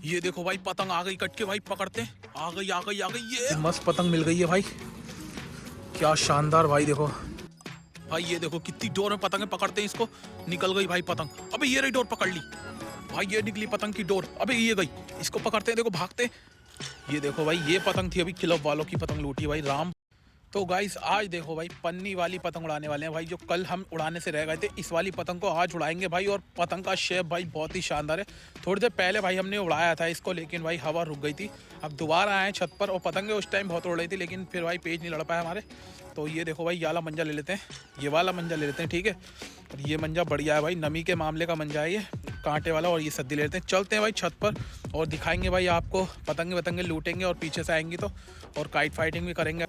ये देखो भाई पतंग आ गई कट के भाई, पकड़ते हैं। आ गई आ गई आ गई, ये मस्त पतंग मिल गई है भाई, क्या शानदार भाई। देखो भाई ये देखो कितनी डोर में पतंग है, पकड़ते हैं इसको। निकल गई भाई पतंग। अबे ये रही डोर, पकड़ ली भाई, ये निकली पतंग की डोर। अबे ये गई, इसको पकड़ते हैं, देखो भागते। ये देखो भाई ये पतंग थी, अभी क्लब वालों की पतंग लूटी भाई राम। तो गाइस आज देखो भाई पन्नी वाली पतंग उड़ाने वाले हैं भाई, जो कल हम उड़ाने से रह गए थे। इस वाली पतंग को आज उड़ाएंगे भाई, और पतंग का शेप भाई बहुत ही शानदार है। थोड़ी देर पहले भाई हमने उड़ाया था इसको, लेकिन भाई हवा रुक गई थी। अब दोबारा आए छत पर, और पतंगें उस टाइम बहुत उड़ रही थी, लेकिन फिर भाई पेज नहीं लड़ पाया हमारे। तो ये देखो भाई ये वाला मंजा ले लेते हैं, ये वाला मंजा ले लेते हैं, ठीक है। और ये मंजा बढ़िया है भाई, नमी के मामले का मंजा है ये, कांटे वाला। और ये सद्दी ले लेते हैं, चलते हैं भाई छत पर और दिखाएंगे भाई आपको। पतंगे लूटेंगे और पीछे से आएंगी तो, और काइट फाइटिंग भी करेंगे।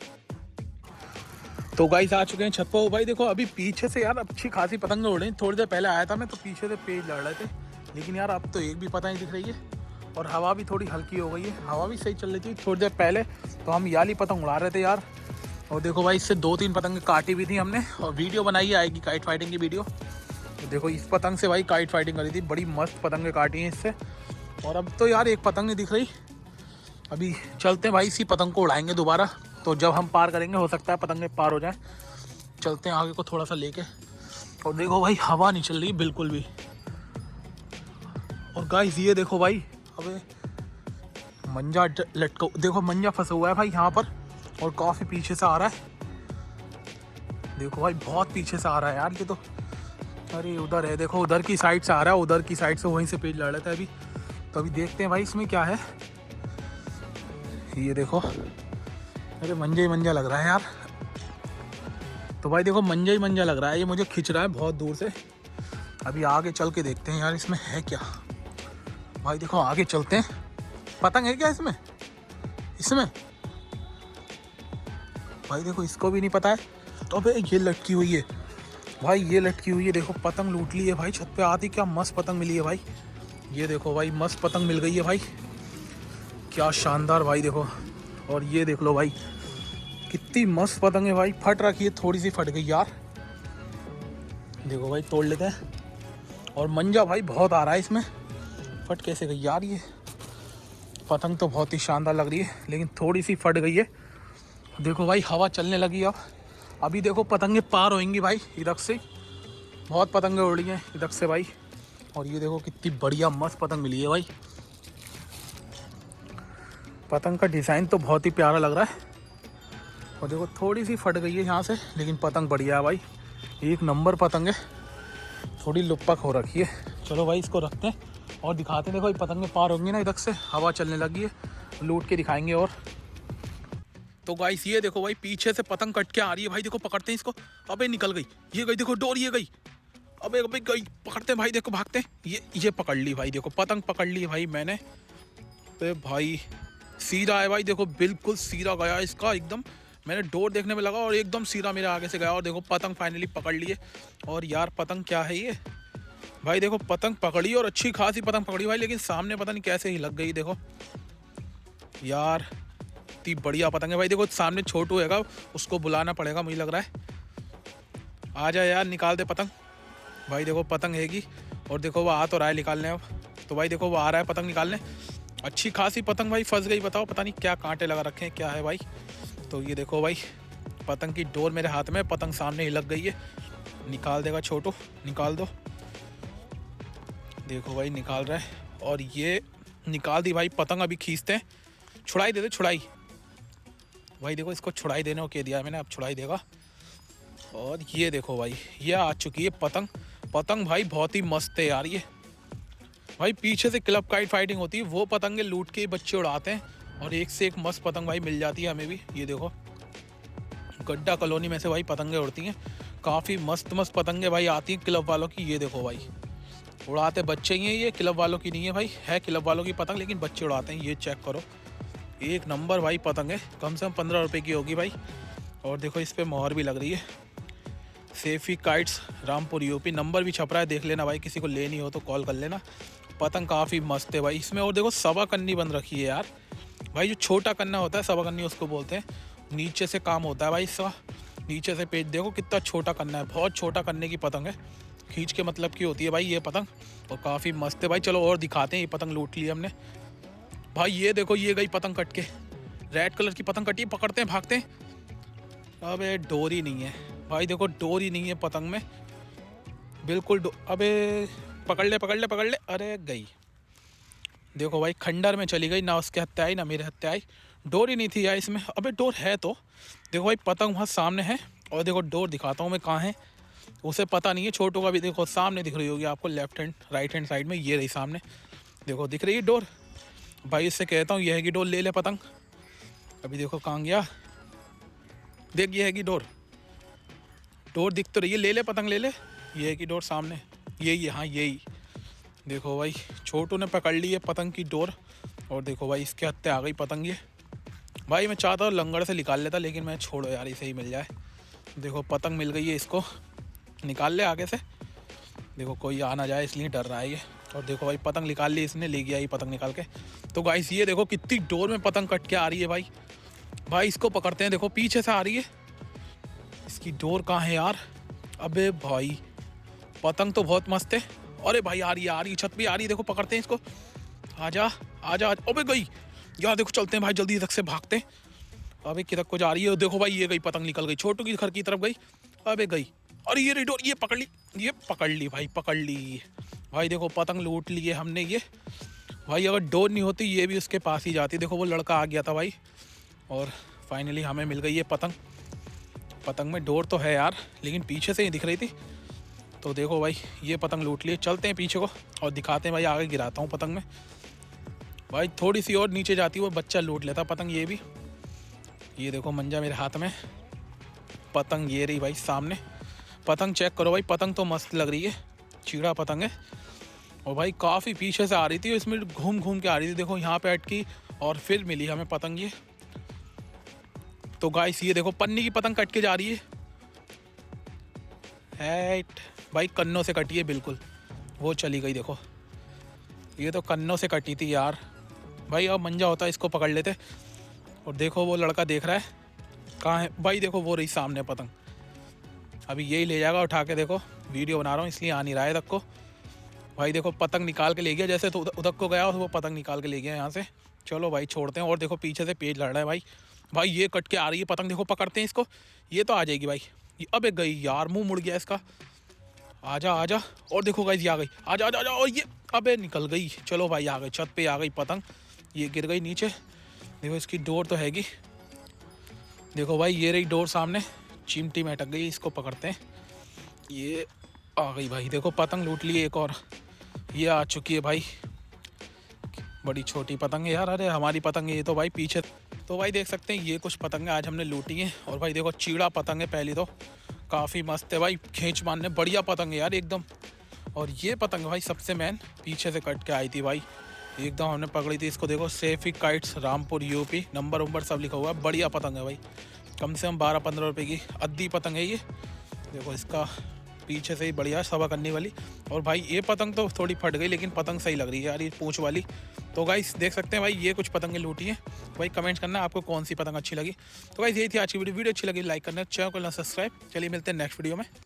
तो गाइस आ चुके हैं छत पर भाई। देखो अभी पीछे से यार अच्छी खासी पतंगें उड़ रही। थोड़ी देर पहले आया था मैं, तो पीछे से पेज लड़ रहे थे, लेकिन यार अब तो एक भी पतंग नहीं दिख रही है। और हवा भी थोड़ी हल्की हो गई है, हवा भी सही चल रही थी थोड़ी देर पहले। तो हम याली पतंग उड़ा रहे थे यार। और देखो भाई इससे 2-3 पतंगें काटी भी थी हमने, और वीडियो बनाई आएगी काइट फाइटिंग की वीडियो। तो देखो इस पतंग से भाई काइट फाइटिंग करी थी, बड़ी मस्त पतंगें काटी हैं इससे। और अब तो यार एक पतंग नहीं दिख रही। अभी चलते हैं भाई, इसी पतंग को उड़ाएंगे दोबारा। तो जब हम पार करेंगे हो सकता है पतंगें पार हो जाएं। चलते हैं आगे को थोड़ा सा लेके। और देखो भाई हवा नहीं चल रही बिल्कुल भी। और गाइस ये देखो भाई, अबे मंजा लटका, देखो मंजा फंसा हुआ है भाई यहाँ पर, और काफ़ी पीछे से आ रहा है। देखो भाई बहुत पीछे से आ रहा है यार ये तो। अरे उधर है, देखो उधर की साइड से आ रहा है, उधर की साइड से वहीं से पेज लड़ रहा था अभी। तो अभी देखते हैं भाई इसमें क्या है। ये देखो, अरे मंजा ही मंजा लग रहा है यार। तो भाई देखो मंजा ही मंजा लग रहा है, ये मुझे खिंच रहा है बहुत दूर से। अभी आगे चल के देखते हैं यार इसमें है क्या। भाई देखो आगे चलते हैं, पतंग है क्या इसमें। भाई देखो इसको भी नहीं पता है। तो अबे ये लटकी हुई है भाई, ये लटकी हुई है। देखो पतंग लूट ली है भाई छत पे आती, क्या मस्त पतंग मिली है भाई। ये देखो भाई मस्त पतंग मिल गई है भाई, क्या शानदार भाई देखो। और ये देख लो भाई कितनी मस्त पतंग है भाई, फट रखी है, थोड़ी सी फट गई यार। देखो भाई तोड़ लेते हैं। और मंजा भाई बहुत आ रहा है इसमें, फट कैसे गई यार ये पतंग। तो बहुत ही शानदार लग रही है, लेकिन थोड़ी सी फट गई है। देखो भाई हवा चलने लगी अब। अभी देखो पतंगे पार होंगी भाई इधर से, बहुत पतंगे उड़ रही हैं इधर से भाई। और ये देखो कितनी बढ़िया मस्त पतंग मिली है भाई। पतंग का डिज़ाइन तो बहुत ही प्यारा लग रहा है। और देखो थोड़ी सी फट गई है यहाँ से, लेकिन पतंग बढ़िया है भाई, एक नंबर पतंग है। थोड़ी लुप्पक हो रखी है। चलो भाई इसको रखते हैं और दिखाते हैं। देखो ये पतंगे पार होंगी ना इधर से, हवा चलने लगी है, लूट के दिखाएंगे। और तो गाइस ये देखो भाई पीछे से पतंग कट के आ रही है भाई, देखो पकड़ते हैं इसको। अबे निकल गई, ये गई देखो डोर, ये गई। अबे अबे गई, पकड़ते हैं भाई, देखो भागते हैं। ये पकड़ ली भाई, देखो पतंग पकड़ ली भाई मैंने। तो भाई सीधा है भाई, देखो बिल्कुल सीधा गया इसका एकदम। मैंने डोर देखने में लगा और एकदम सीधा मेरे आगे से गया। और देखो पतंग फाइनली पकड़ लिए। और यार पतंग क्या है ये भाई, देखो पतंग पकड़ी और अच्छी खासी पतंग पकड़ी भाई, लेकिन सामने पता नहीं कैसे ही लग गई। देखो यार इतनी बढ़िया पतंग है भाई। देखो सामने छोटू हैगा, उसको बुलाना पड़ेगा मुझे लग रहा है। आ जा यार निकाल दे पतंग भाई। देखो पतंग हैगी, और देखो वो आ तो रहा है निकालने अब। तो भाई देखो वो आ रहा है पतंग निकालने। अच्छी खासी पतंग भाई फंस गई, बताओ पता नहीं क्या कांटे लगा रखे हैं, क्या है भाई। तो ये देखो भाई पतंग की डोर मेरे हाथ में, पतंग सामने ही लग गई है। निकाल देगा छोटू, निकाल दो। देखो भाई निकाल रहा है, और ये निकाल दी भाई पतंग। अभी खींचते हैं, छुड़ाई दे दे, छुड़ाई भाई। देखो इसको छुड़ाई देने को कह दिया मैंने, अब छुड़ाई देगा। और ये देखो भाई ये आ चुकी है पतंग। पतंग भाई बहुत ही मस्त है यार ये भाई। पीछे से क्लब काइट फाइटिंग होती है, वो पतंगे लूट के बच्चे उड़ाते हैं, और एक से एक मस्त पतंग भाई मिल जाती है हमें भी। ये देखो गड्ढा कॉलोनी में से भाई पतंगे उड़ती हैं, काफ़ी मस्त मस्त पतंगे भाई आती हैं क्लब वालों की। ये देखो भाई उड़ाते बच्चे ही हैं, ये क्लब वालों की नहीं है भाई, है क्लब वालों की पतंग, लेकिन बच्चे उड़ाते हैं। ये चेक करो, एक नंबर भाई पतंग है, कम से कम 15 रुपये की होगी भाई। और देखो इस पर मोहर भी लग रही है, Saifee kites Rampur UP. Number भी छप रहा है, देख लेना भाई, किसी को लेनी हो तो कॉल कर लेना। पतंग काफ़ी मस्त है भाई इसमें। और देखो सवा कन्नी बन रखी है यार भाई, जो छोटा कन्ना होता है सवा कन्नी उसको बोलते हैं। नीचे से काम होता है भाई इसका, नीचे से पेज देखो कितना छोटा कन्ना है, बहुत छोटा कन्ने की पतंग है, खींच के मतलब की होती है भाई ये पतंग। और काफ़ी मस्त है भाई। चलो और दिखाते हैं, ये पतंग लूट ली हमने। भाई ये देखो ये गई पतंग कट के, रेड कलर की पतंग कटी, पकड़ते हैं भागते हैं। अबे डोर ही नहीं है भाई, देखो डोर ही नहीं है पतंग में बिल्कुल। अबे पकड़ ले पकड़ ले पकड़ ले, अरे गई। देखो भाई खंडर में चली गई, ना उसके हत्या आई ना मेरे हत्या आई। डोर ही नहीं थी यार इसमें। अबे डोर है तो देखो भाई, पतंग वहाँ सामने है और देखो डोर दिखाता हूँ मैं कहाँ है, उसे पता नहीं है। छोटू का भी देखो सामने दिख रही होगी आपको, left hand right hand side में, ये रही सामने देखो दिख रही है डोर। भाई इससे कहता हूँ ये है कि डोर ले ले पतंग। अभी देखो कहाँ गया, देख ये है कि डोर, डोर दिख तो रही है, ले ले पतंग ले ले। ये है कि डोर सामने, यही है, हाँ यही। देखो भाई छोटू ने पकड़ ली है पतंग की डोर और देखो भाई इसके हत्ते आ गई पतंग ये। भाई मैं चाहता हूँ लंगड़ से निकाल लेता, लेकिन मैं छोड़ो यार, इसे ही मिल जाए। देखो पतंग मिल गई है इसको, निकाल ले आगे से। देखो कोई आ ना जाए इसलिए डर रहा है ये। और देखो भाई पतंग निकाल ली इसने, ले गया ये पतंग निकाल के। तो गाइस ये देखो कितनी डोर में पतंग कट के आ रही है भाई। भाई इसको पकड़ते हैं, देखो पीछे से आ रही है। इसकी डोर कहाँ है यार? अबे भाई पतंग तो बहुत मस्त है। अरे भाई आ रही है छत पे आ रही है, देखो पकड़ते हैं इसको। आजा आजा, अबे गई यार। देखो चलते हैं भाई जल्दी तक से भागते हैं। अबे किधर को जा रही है? देखो भाई ये गई पतंग, निकल गई छोटू की घर की तरफ गई। अबे गई, अरे ये डोर, ये पकड़ ली, ये पकड़ ली भाई, पकड़ ली भाई। देखो पतंग लूट ली है हमने ये। भाई अगर डोर नहीं होती ये भी उसके पास ही जाती। देखो वो लड़का आ गया था भाई और फाइनली हमें मिल गई है पतंग। पतंग में डोर तो है यार, लेकिन पीछे से ही दिख रही थी। तो देखो भाई ये पतंग लूट लिए, चलते हैं पीछे को और दिखाते हैं भाई। आगे गिराता हूँ पतंग में भाई, थोड़ी सी और नीचे जाती है वो बच्चा लूट लेता पतंग ये भी। ये देखो मंजा मेरे हाथ में, पतंग ये रही भाई सामने। पतंग चेक करो भाई, पतंग तो मस्त लग रही है, चीड़ा पतंग है। और भाई काफ़ी पीछे से आ रही थी, इसमें घूम घूम के आ रही थी। देखो यहाँ पे अटकी और फिर मिली हमें पतंग ये। तो गाइस ये देखो पन्नी की पतंग कट के जा रही है भाई, कन्नों से कटी है बिल्कुल, वो चली गई। देखो ये तो कन्नों से कटी थी यार। भाई अब मंजा होता इसको पकड़ लेते। और देखो वो लड़का देख रहा है कहाँ है भाई, देखो वो रही सामने पतंग। अभी यही ले जाएगा उठा के। देखो वीडियो बना रहा हूँ इसलिए आ नहीं रहा है तक को। भाई देखो पतंग निकाल के ले गया, जैसे तो उधर को गया वो पतंग निकाल के ले गया यहाँ से। चलो भाई छोड़ते हैं। और देखो पीछे से पेज लड़ रहा है भाई। भाई ये कट के आ रही है पतंग, देखो पकड़ते हैं इसको, ये तो आ जाएगी भाई। अबे गई यार, मुंह मुड़ गया इसका। आजा आजा, और देखो गाइस ये आ गई, आजा आजा आजा, और ये अबे निकल गई। चलो भाई आ गई, छत पे आ गई पतंग, ये गिर गई नीचे। देखो इसकी डोर तो हैगी। देखो भाई ये रही डोर सामने, चिमटी में अटक गई, इसको पकड़ते हैं। ये आ गई भाई, देखो पतंग लूट ली एक और, ये आ चुकी है भाई। बड़ी छोटी पतंग है यार, अरे हमारी पतंग है ये तो भाई पीछे। तो भाई देख सकते हैं ये कुछ पतंगें आज हमने लूटी हैं। और भाई देखो चीड़ा पतंग है पहली, तो काफ़ी मस्त है भाई, खींच मारने बढ़िया पतंग है यार एकदम। और ये पतंग भाई सबसे मेन पीछे से कट के आई थी भाई, एकदम हमने पकड़ी थी इसको। देखो Safi kites Rampur UP, number वंबर सब लिखा हुआ है। बढ़िया पतंग है भाई, कम से कम 12-15 रुपये की अद्धी पतंग है ये। देखो इसका पीछे से ही बढ़िया सवा करने वाली। और भाई ये पतंग तो थोड़ी फट गई, लेकिन पतंग सही लग रही है यार ये पूंछ वाली। तो गाइस देख सकते हैं भाई ये कुछ पतंगें लूटी हैं। भाई कमेंट करना आपको कौन सी पतंग अच्छी लगी। तो गाइस यही थी आज की वीडियो अच्छी लगी लाइक करना, चैनल को सब्सक्राइब। चलिए मिलते हैं नेक्स्ट वीडियो में।